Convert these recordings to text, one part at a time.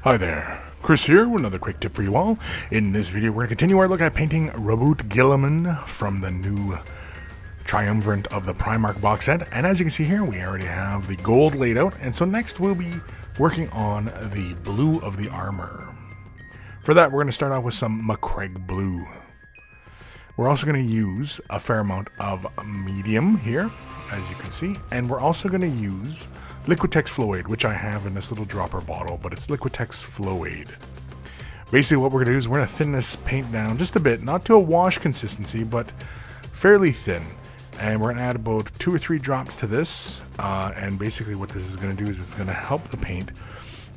Hi there, Chris here with another quick tip for you all. In this video, we're going to continue our look at painting Roboute Guilliman from the new Triumvirate of the Primarch box set. And as you can see here, we already have the gold laid out. And so next we'll be working on the blue of the armor. For that, we're going to start off with some Macragge Blue. We're also going to use a fair amount of medium here, as you can see. And we're also going to use Liquitex Flow-Aid, which I have in this little dropper bottle, but it's Liquitex Flow-Aid. Basically what we're going to do is we're going to thin this paint down just a bit, not to a wash consistency, but fairly thin. And we're going to add about 2 or 3 drops to this, and basically what this is going to do is it's going to help the paint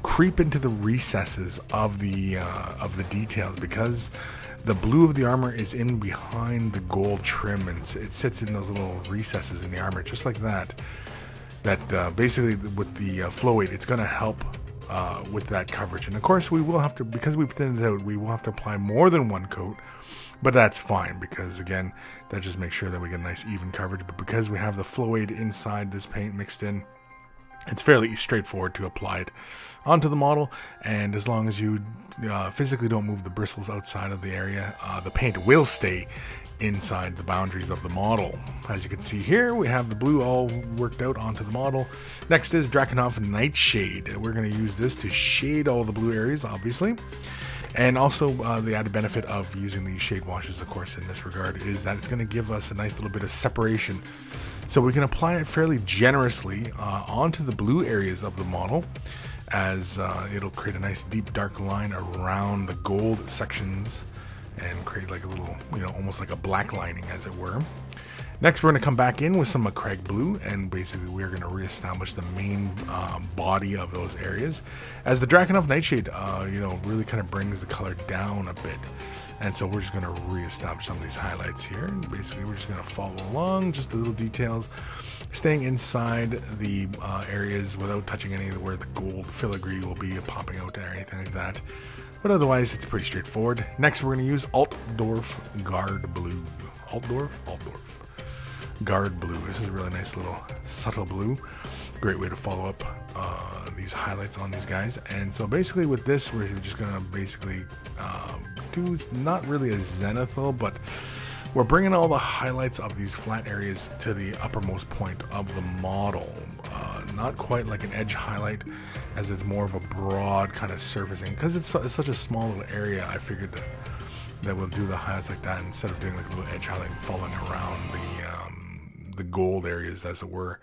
creep into the recesses of the details, because the blue of the armor is in behind the gold trim, and it sits in those little recesses in the armor, just like that. Basically with the Flow-Aid, it's going to help with that coverage. And of course we will have to, because we've thinned it out, we will have to apply more than one coat, but that's fine, because again, that just makes sure that we get a nice even coverage. But because we have the Flow-Aid inside this paint mixed in, it's fairly straightforward to apply it onto the model, and as long as you physically don't move the bristles outside of the area, the paint will stay inside the boundaries of the model. As you can see here, we have the blue all worked out onto the model. Next is Drakenhof Nightshade. We're going to use this to shade all the blue areas, obviously. And also the added benefit of using these shade washes, of course, in this regard, is that it's going to give us a nice little bit of separation. So we can apply it fairly generously onto the blue areas of the model, as it'll create a nice deep dark line around the gold sections and create like a little, almost like a black lining, as it were. Next, we're going to come back in with some Macragge Blue, and basically we're going to reestablish the main body of those areas, as the Drakenhof Nightshade, really kind of brings the color down a bit. And so we're just going to reestablish some of these highlights here, and basically we're just going to follow along, just the little details, staying inside the areas without touching any of where the gold filigree will be popping out or anything like that. But otherwise, it's pretty straightforward. Next, we're going to use Altdorf Guard Blue. Altdorf Guard Blue. This is a really nice little subtle blue. Great way to follow up these highlights on these guys. And so basically with this, we're just going to basically do not really a zenithal, but we're bringing all the highlights of these flat areas to the uppermost point of the model. Not quite like an edge highlight, as it's more of a broad kind of surfacing. Because it's such a small little area, I figured that we'll do the highlights like that instead of doing like a little edge highlight and following around the gold areas, as it were.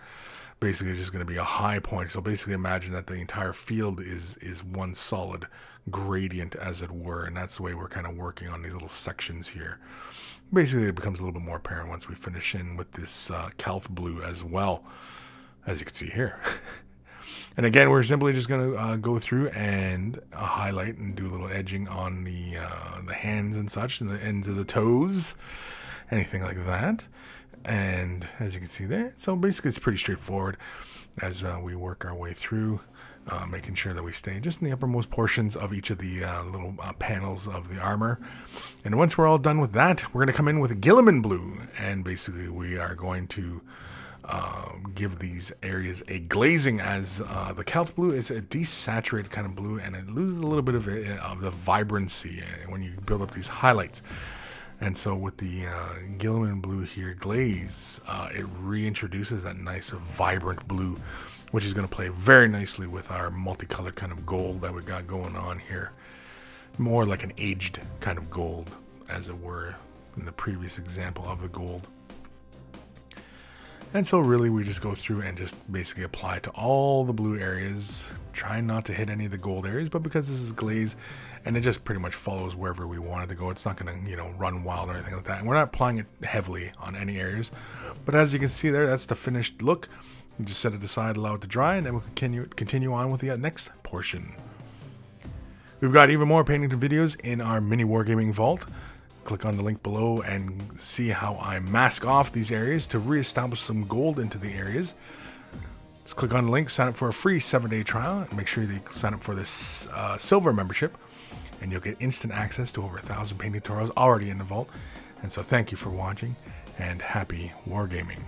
Basically just going to be a high point. So basically imagine that the entire field is one solid gradient, as it were, and that's the way we're kind of working on these little sections here. Basically it becomes a little bit more apparent once we finish in with this Calgar Blue as well, as you can see here. And again, we're simply just going to go through and highlight and do a little edging on the hands and such, and the ends of the toes, anything like that. And as you can see there, so basically it's pretty straightforward as we work our way through, making sure that we stay just in the uppermost portions of each of the little panels of the armor. And once we're all done with that, we're going to come in with Guilliman Blue, and basically we are going to give these areas a glazing, as the Calgar Blue is a desaturated kind of blue, and it loses a little bit of the vibrancy when you build up these highlights. And so with the Guilliman Blue here glaze, it reintroduces that nice vibrant blue, which is going to play very nicely with our multicolored kind of gold that we got going on here. More like an aged kind of gold, as it were, in the previous example of the gold. And so really we just go through and just basically apply to all the blue areas, trying not to hit any of the gold areas, but because this is glaze and it just pretty much follows wherever we want it to go, it's not going to, run wild or anything like that. And we're not applying it heavily on any areas. But as you can see there, that's the finished look. You just set it aside, allow it to dry, and then we'll continue on with the next portion. We've got even more painting videos in our MiniWarGaming vault. Click on the link below and see how I mask off these areas to reestablish some gold into the areas. Just click on the link, sign up for a free 7-day trial, and make sure that you sign up for this silver membership, and you'll get instant access to over 1,000 painting tutorials already in the vault. And so thank you for watching, and happy wargaming.